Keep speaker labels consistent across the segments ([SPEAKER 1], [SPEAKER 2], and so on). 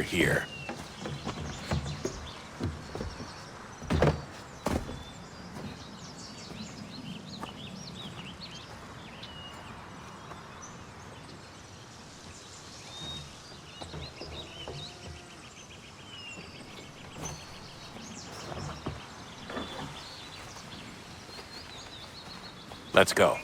[SPEAKER 1] we're here. Let's go.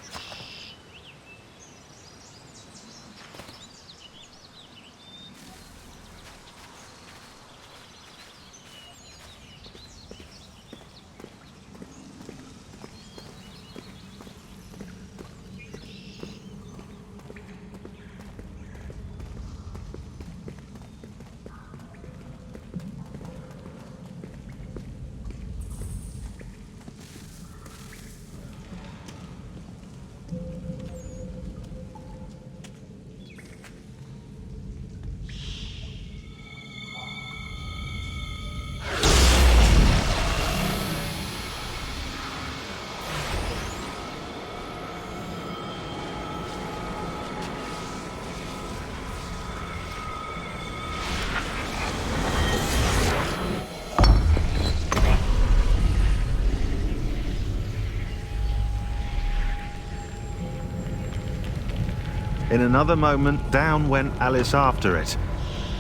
[SPEAKER 2] In another moment, down went Alice after it,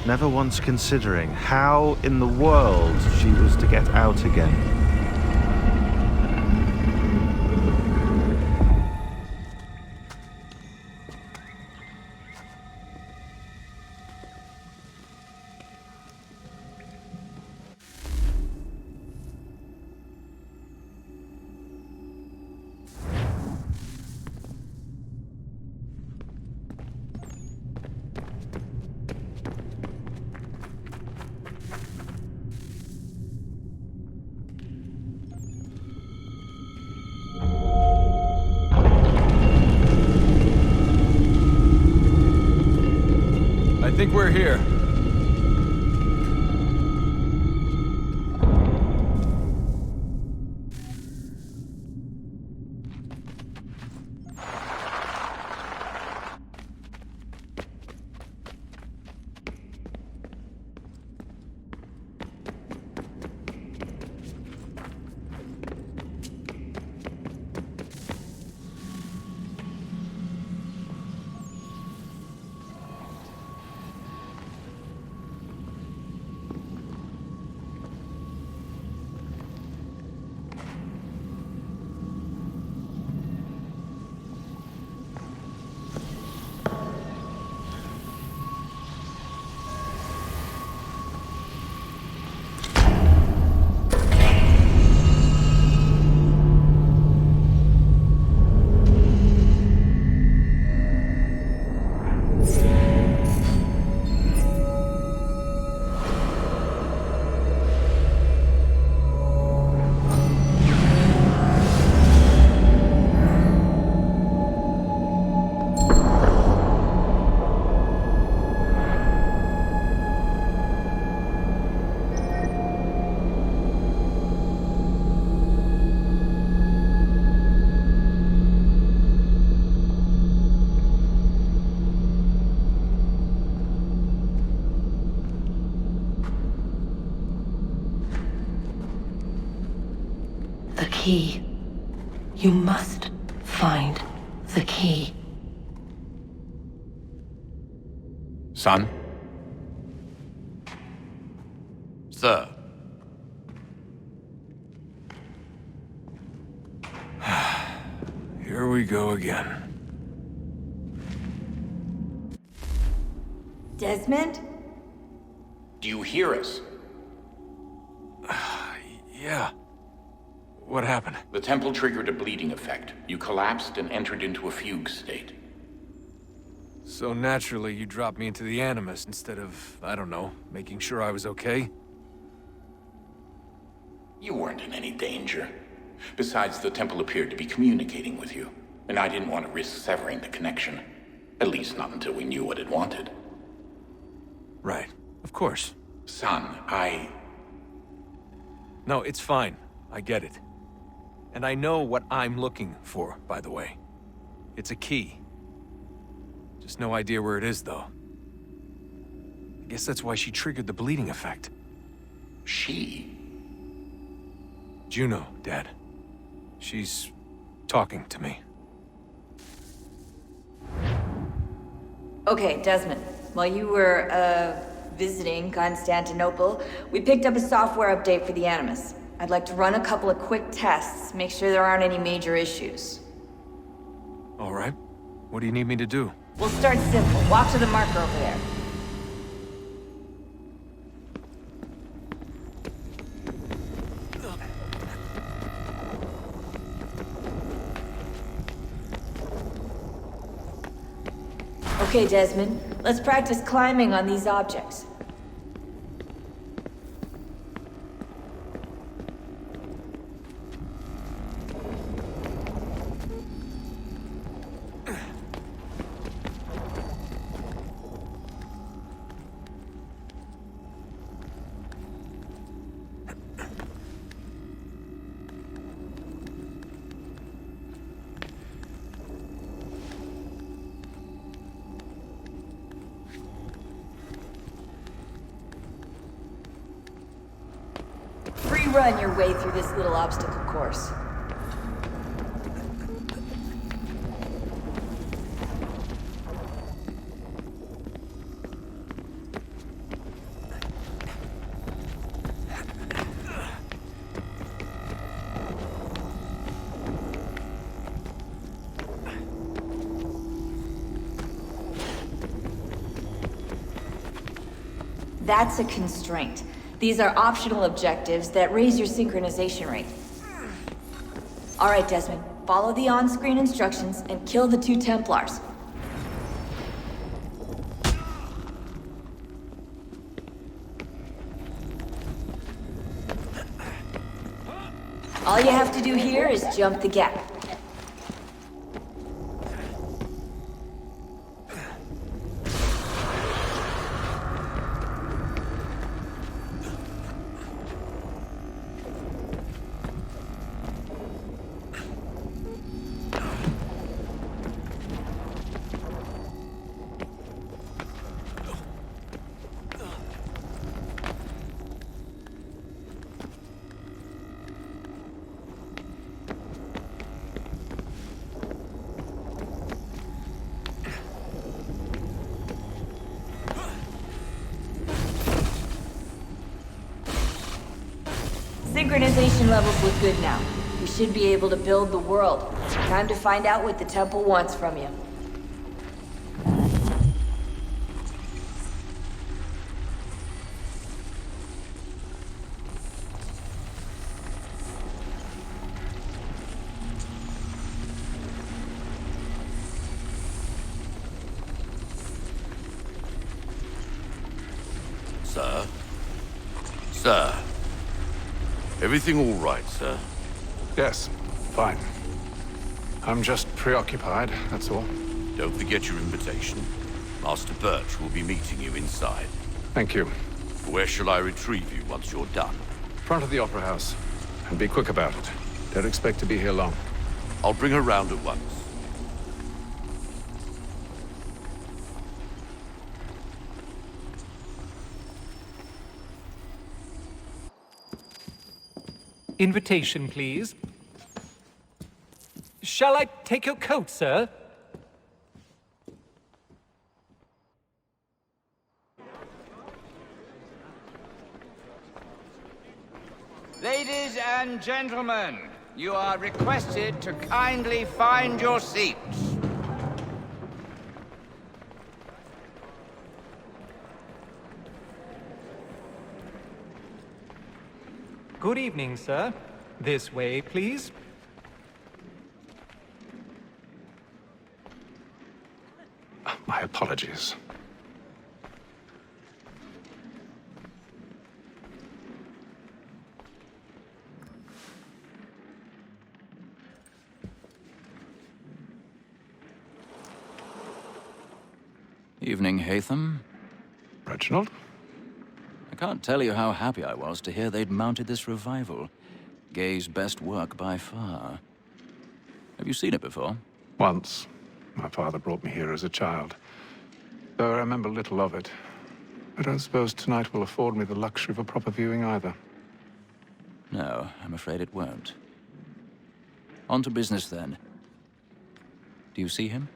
[SPEAKER 2] never once considering how in the world she was to get out again.
[SPEAKER 1] I think we're here.
[SPEAKER 3] The key. You must find the key.
[SPEAKER 1] Son? Sir. Here we go again.
[SPEAKER 4] Desmond?
[SPEAKER 1] Do you hear us? Yeah. What happened? The temple triggered a bleeding effect. You collapsed and entered into a fugue state.
[SPEAKER 5] So naturally, you dropped me into the Animus instead of, I don't know, making sure I was okay?
[SPEAKER 1] You weren't in any danger. Besides, the temple appeared to be communicating with you, and I didn't want to risk severing the connection. At least not until we knew what it wanted.
[SPEAKER 5] Right. Of course.
[SPEAKER 1] Son,
[SPEAKER 5] No, it's fine. I get it. And I know what I'm looking for, by the way. It's a key. Just no idea where it is, though. Guess that's why she triggered the bleeding effect.
[SPEAKER 1] She?
[SPEAKER 5] Juno, Dad. She's talking to me.
[SPEAKER 4] Okay, Desmond. While you were, visiting Constantinople, we picked up a software update for the Animus. I'd like to run a couple of quick tests, make sure there aren't any major issues.
[SPEAKER 5] All right. What do you need me to do?
[SPEAKER 4] We'll start simple. Walk to the marker over there. Okay, Desmond. Let's practice climbing on these objects. Free run your way through this little obstacle course. That's a constraint. These are optional objectives that raise your synchronization rate. All right, Desmond. Follow the on-screen instructions and kill the 2 Templars. All you have to do here is jump the gap. Synchronization levels look good now. We should be able to build the world. Time to find out what the temple wants from you.
[SPEAKER 6] Sir? Sir? Everything all right, sir?
[SPEAKER 7] Yes, fine. I'm just preoccupied, that's all.
[SPEAKER 6] Don't forget your invitation. Master Birch will be meeting you inside.
[SPEAKER 7] Thank you.
[SPEAKER 6] Where shall I retrieve you once you're done?
[SPEAKER 7] Front of the Opera House. And be quick about it. Don't expect to be here long.
[SPEAKER 6] I'll bring her round at once.
[SPEAKER 8] Invitation, please. Shall I take your coat, sir?
[SPEAKER 9] Ladies and gentlemen, you are requested to kindly find your seats.
[SPEAKER 8] Good evening, sir. This way, please.
[SPEAKER 7] My apologies.
[SPEAKER 10] Evening, Hatham.
[SPEAKER 7] Reginald?
[SPEAKER 10] I can't tell you how happy I was to hear they'd mounted this revival. Gay's best work by far. Have you seen it before?
[SPEAKER 7] Once. My father brought me here as a child. Though I remember little of it. I don't suppose tonight will afford me the luxury of a proper viewing either.
[SPEAKER 10] No, I'm afraid it won't. On to business then. Do you see him?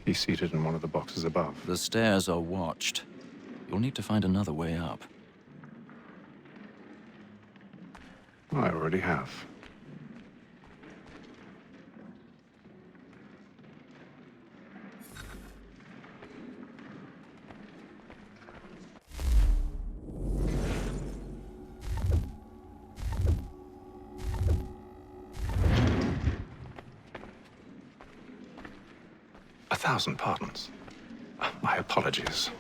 [SPEAKER 7] He's seated in one of the boxes above.
[SPEAKER 10] The stairs are watched. You'll need to find another way up.
[SPEAKER 7] I already have. A thousand pardons. My apologies.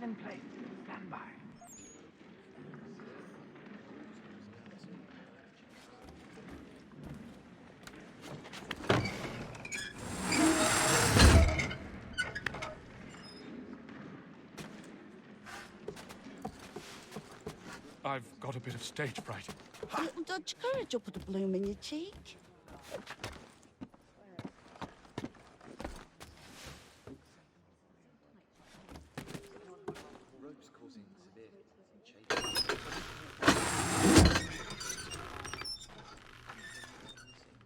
[SPEAKER 9] In place. Stand by.
[SPEAKER 5] I've got a bit of stage fright.
[SPEAKER 11] A little dodge courage will put a bloom in your cheek.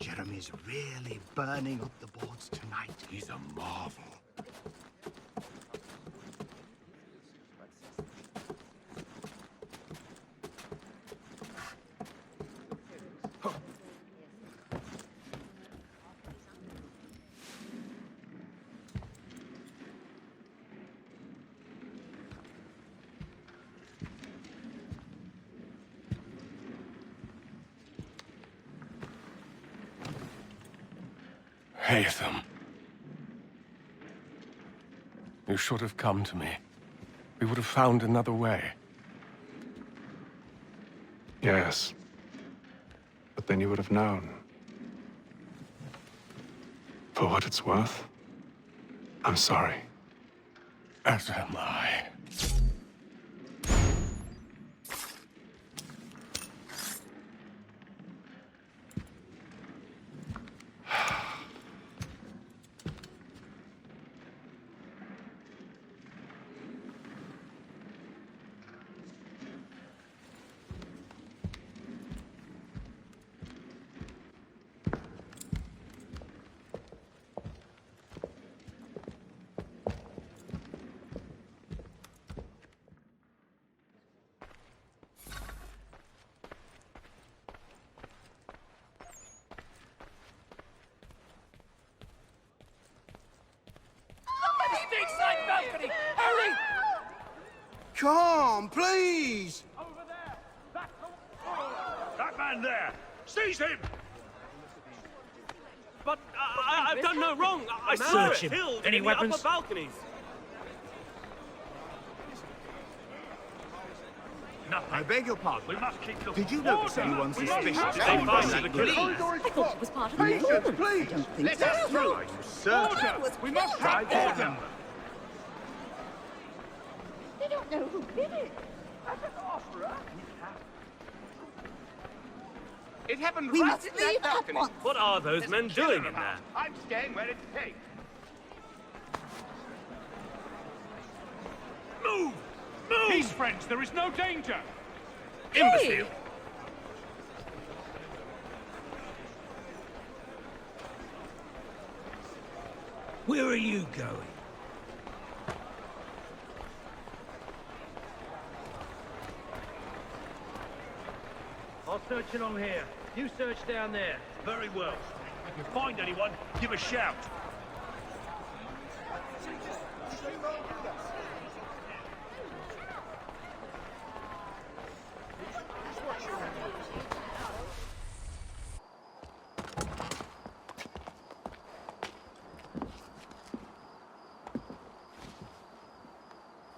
[SPEAKER 12] Jeremy's really burning up the boards tonight.
[SPEAKER 6] He's a marvel.
[SPEAKER 7] Haytham. You should have come to me. We would have found another way. Yes. But then you would have known. For what it's worth, I'm sorry. As am I.
[SPEAKER 12] calm, please!
[SPEAKER 13] That man there! Seize him!
[SPEAKER 14] But I've done no wrong. I
[SPEAKER 13] Search him.
[SPEAKER 14] Any weapons? Upper balconies.
[SPEAKER 13] Nothing.
[SPEAKER 12] I beg your pardon.
[SPEAKER 13] We must keep looking.
[SPEAKER 12] Did you notice anyone suspicious?
[SPEAKER 14] They find the police.
[SPEAKER 11] I thought it was part of the
[SPEAKER 12] Patience,
[SPEAKER 11] performance.
[SPEAKER 12] please!
[SPEAKER 11] I don't think
[SPEAKER 12] Let
[SPEAKER 11] so.
[SPEAKER 12] us through! Sir,
[SPEAKER 13] We must have order.
[SPEAKER 11] They don't know who did it.
[SPEAKER 9] It happened
[SPEAKER 11] We
[SPEAKER 9] right
[SPEAKER 11] must
[SPEAKER 9] in
[SPEAKER 11] leave
[SPEAKER 9] that
[SPEAKER 11] at
[SPEAKER 9] balcony.
[SPEAKER 11] once.
[SPEAKER 14] What are those
[SPEAKER 9] There's
[SPEAKER 14] men
[SPEAKER 9] a killer
[SPEAKER 14] doing in
[SPEAKER 9] about.
[SPEAKER 14] there?
[SPEAKER 9] I'm staying where it takes.
[SPEAKER 13] Move! Move! Peace, friends. There is no danger.
[SPEAKER 14] Imbecile.
[SPEAKER 12] where are you going?
[SPEAKER 13] I'll search along here. You search down there. Very well. If you find anyone, give a shout.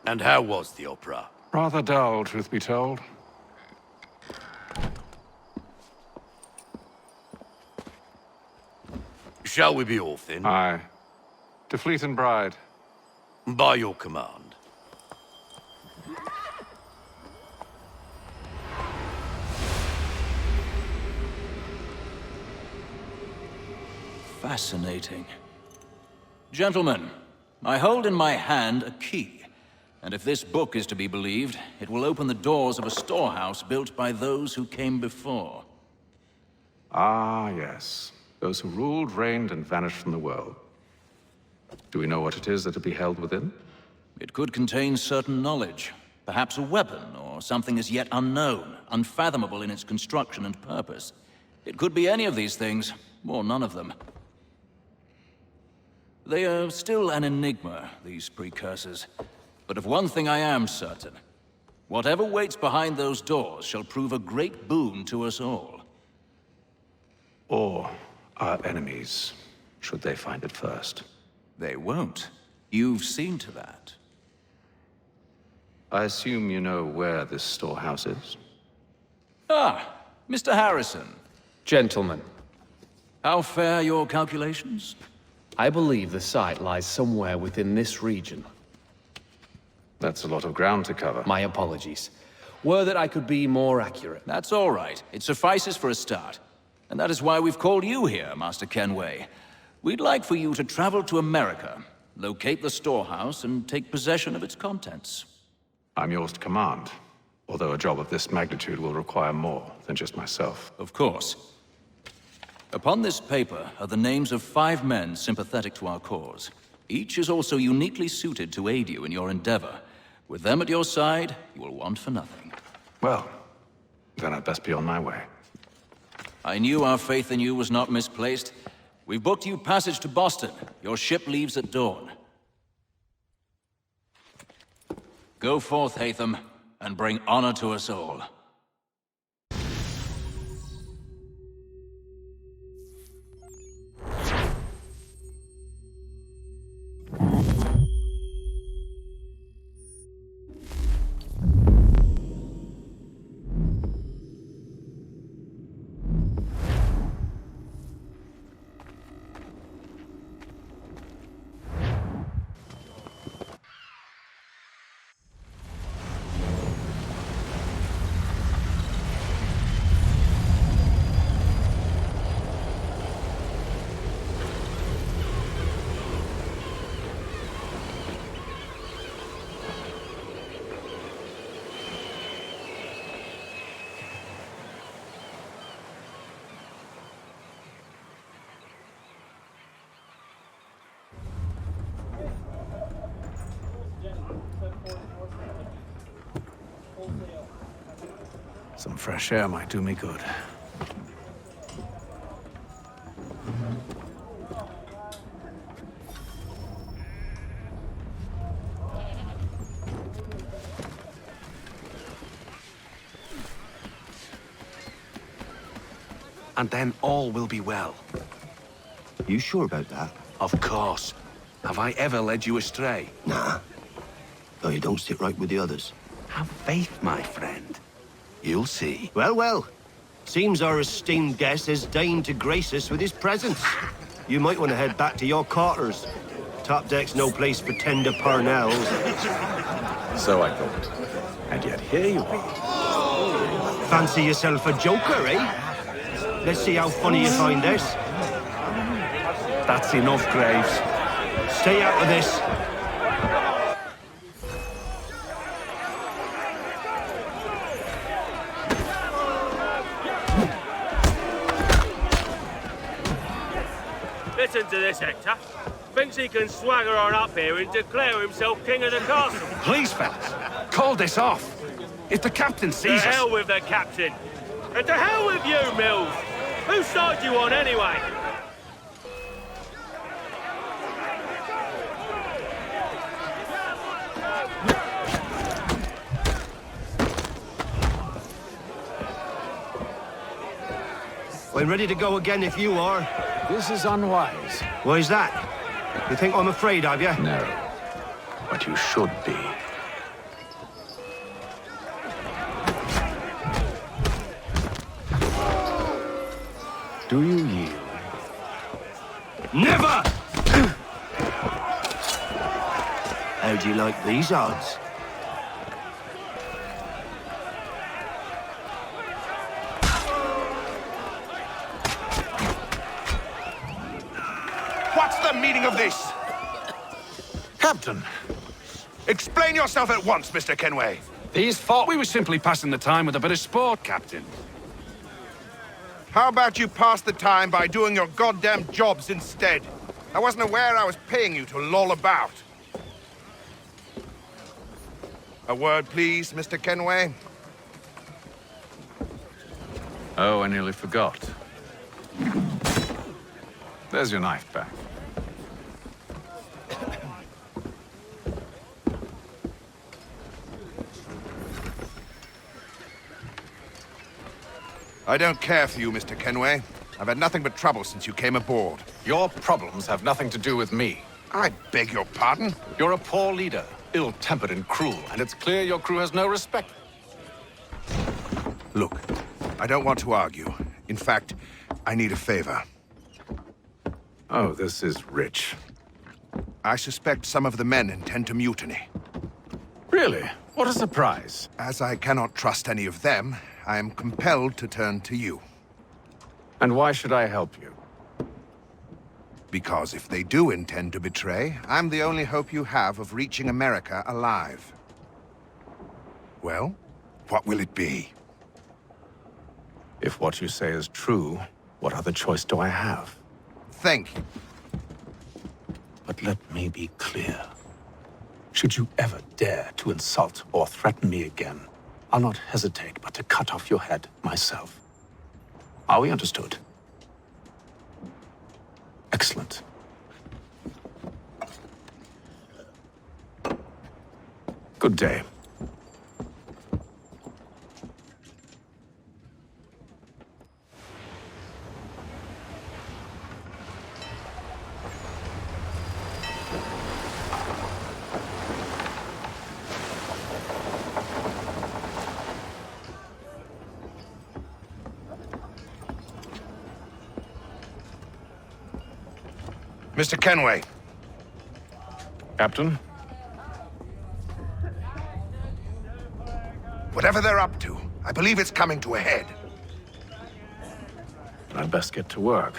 [SPEAKER 6] And how was the opera?
[SPEAKER 7] Rather dull, truth be told.
[SPEAKER 6] Shall we be off then?
[SPEAKER 7] Aye. To Fleet and Bride.
[SPEAKER 6] By your command.
[SPEAKER 10] Fascinating. Gentlemen, I hold in my hand a key. And if this book is to be believed, it will open the doors of a storehouse built by those who came before.
[SPEAKER 7] Ah, yes. Those who ruled, reigned, and vanished from the world. Do we know what it is that will be held within?
[SPEAKER 10] It could contain certain knowledge. Perhaps a weapon, or something as yet unknown, unfathomable in its construction and purpose. It could be any of these things, or none of them. They are still an enigma, these precursors. But of one thing I am certain. Whatever waits behind those doors shall prove a great boon to us all.
[SPEAKER 7] Or our enemies, should they find it first.
[SPEAKER 10] They won't. You've seen to that.
[SPEAKER 7] I assume you know where this storehouse is?
[SPEAKER 10] Ah, Mr. Harrison.
[SPEAKER 15] Gentlemen,
[SPEAKER 10] How fare your calculations?
[SPEAKER 15] I believe the site lies somewhere within this region.
[SPEAKER 7] That's a lot of ground to cover.
[SPEAKER 15] My apologies. Were that I could be more accurate.
[SPEAKER 10] That's all right. It suffices for a start. And that is why we've called you here, Master Kenway. We'd like for you to travel to America, locate the storehouse, and take possession of its contents.
[SPEAKER 7] I'm yours to command, although a job of this magnitude will require more than just myself.
[SPEAKER 10] Of course. Upon this paper are the names of 5 men sympathetic to our cause. Each is also uniquely suited to aid you in your endeavor. With them at your side, you will want for nothing.
[SPEAKER 7] Well, then I'd best be on my way.
[SPEAKER 10] I knew our faith in you was not misplaced. We've booked you passage to Boston. Your ship leaves at dawn. Go forth, Hatham, and bring honor to us all.
[SPEAKER 7] Some fresh air might do me good.
[SPEAKER 16] and then all will be well.
[SPEAKER 12] You sure about that?
[SPEAKER 16] Of course. Have I ever led you astray?
[SPEAKER 12] Nah. Though you don't sit right with the others.
[SPEAKER 16] Have faith, my friend. You'll see.
[SPEAKER 12] Well, well. Seems our esteemed guest has deigned to grace us with his presence. You might want to head back to your quarters. Top deck's no place for tender parnells.
[SPEAKER 7] So I thought. And yet here you are.
[SPEAKER 12] Fancy yourself a joker, eh? Let's see how funny you find this.
[SPEAKER 16] That's enough, Graves.
[SPEAKER 12] Stay out of this.
[SPEAKER 13] Listen to this, Hector. Thinks he can swagger on up here and declare himself king of the castle.
[SPEAKER 16] Please, fellas, call this off. If the captain sees
[SPEAKER 13] To
[SPEAKER 16] us...
[SPEAKER 13] hell with the captain. And to hell with you, Mills. Whose side you on, anyway?
[SPEAKER 12] We're ready to go again if you are.
[SPEAKER 7] This is unwise.
[SPEAKER 12] Why's that? You think I'm afraid of you?
[SPEAKER 7] No. But you should be. Do you yield?
[SPEAKER 12] Never! How do you like these odds?
[SPEAKER 17] What's the meaning of this?
[SPEAKER 16] Captain,
[SPEAKER 17] Explain yourself at once, Mr. Kenway.
[SPEAKER 16] these thought we were simply passing the time with a bit of sport, Captain.
[SPEAKER 17] How about you pass the time by doing your goddamn jobs instead? I wasn't aware I was paying you to loll about. A word, please, Mr. Kenway.
[SPEAKER 7] Oh, I nearly forgot. There's your knife back.
[SPEAKER 17] I don't care for you, Mr. Kenway. I've had nothing but trouble since you came aboard.
[SPEAKER 7] Your problems have nothing to do with me.
[SPEAKER 17] I beg your pardon?
[SPEAKER 7] You're a poor leader, ill-tempered and cruel, and it's clear your crew has no respect.
[SPEAKER 17] Look, I don't want to argue. In fact, I need a favor.
[SPEAKER 7] Oh, this is rich.
[SPEAKER 17] I suspect some of the men intend to mutiny.
[SPEAKER 7] Really? What a surprise.
[SPEAKER 17] As I cannot trust any of them, I am compelled to turn to you.
[SPEAKER 7] And why should I help you?
[SPEAKER 17] Because if they do intend to betray, I'm the only hope you have of reaching America alive. Well, what will it be?
[SPEAKER 7] If what you say is true, what other choice do I have?
[SPEAKER 17] Think.
[SPEAKER 16] But let me be clear. Should you ever dare to insult or threaten me again, I'll not hesitate but to cut off your head myself. Are we understood? Excellent. Good day.
[SPEAKER 17] Mr. Kenway.
[SPEAKER 7] Captain?
[SPEAKER 17] Whatever they're up to, I believe it's coming to a head.
[SPEAKER 7] I'd best get to work.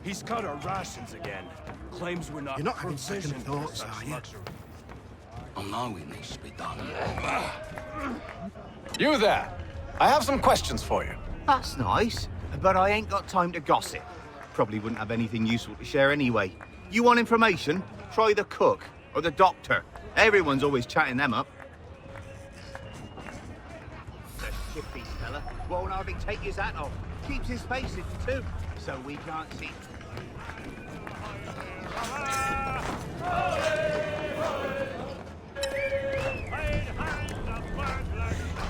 [SPEAKER 13] He's cut our rations again. Claims we're not.
[SPEAKER 12] You're not having second thoughts, are you?
[SPEAKER 6] I know it needs to be done.
[SPEAKER 7] You there! I have some questions for you.
[SPEAKER 12] That's nice, but I ain't got time to gossip. Probably wouldn't have anything useful to share anyway. You want information? Try the cook or the doctor. Everyone's always chatting them up. The shifty fella won't hardly take his hat off. Keeps his face hidden too, so we can't see.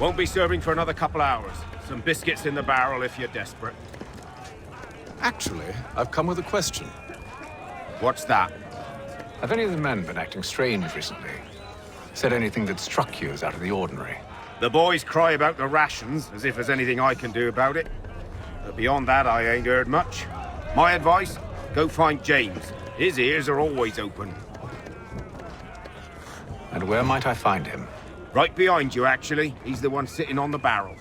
[SPEAKER 13] Won't be serving for another couple hours. Some biscuits in the barrel if you're desperate.
[SPEAKER 7] Actually, I've come with a question.
[SPEAKER 13] What's that?
[SPEAKER 7] Have any of the men been acting strange recently? Said anything that struck you as out of the ordinary?
[SPEAKER 13] The boys cry about the rations, as if there's anything I can do about it. But beyond that, I ain't heard much. My advice? Go find James. His ears are always open.
[SPEAKER 7] And where might I find him?
[SPEAKER 13] Right behind you, actually. He's the one sitting on the barrel.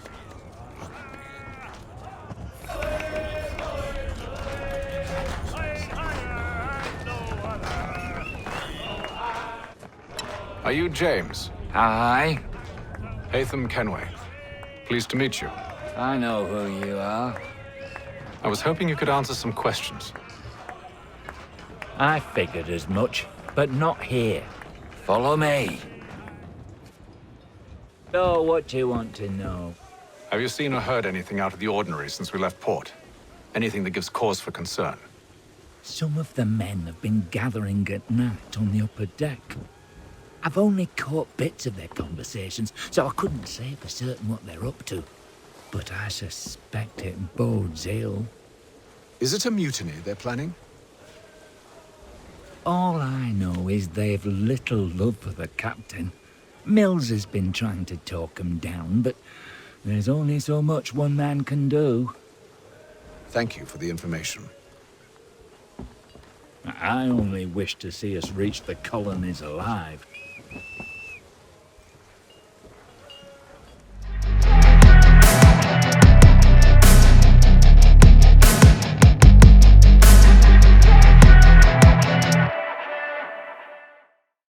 [SPEAKER 7] Are you James?
[SPEAKER 18] Aye.
[SPEAKER 7] Hatham Kenway. Pleased to meet you.
[SPEAKER 18] I know who you are.
[SPEAKER 7] I was hoping you could answer some questions.
[SPEAKER 18] I figured as much, but not here. Follow me. So, what do you want to know?
[SPEAKER 7] Have you seen or heard anything out of the ordinary since we left port? Anything that gives cause for concern?
[SPEAKER 18] Some of the men have been gathering at night on the upper deck. I've only caught bits of their conversations, so I couldn't say for certain what they're up to. But I suspect it bodes ill.
[SPEAKER 7] Is it a mutiny they're planning?
[SPEAKER 18] All I know is they've little love for the captain. Mills has been trying to talk 'em down, but there's only so much one man can do.
[SPEAKER 7] Thank you for the information.
[SPEAKER 18] I only wish to see us reach the colonies alive.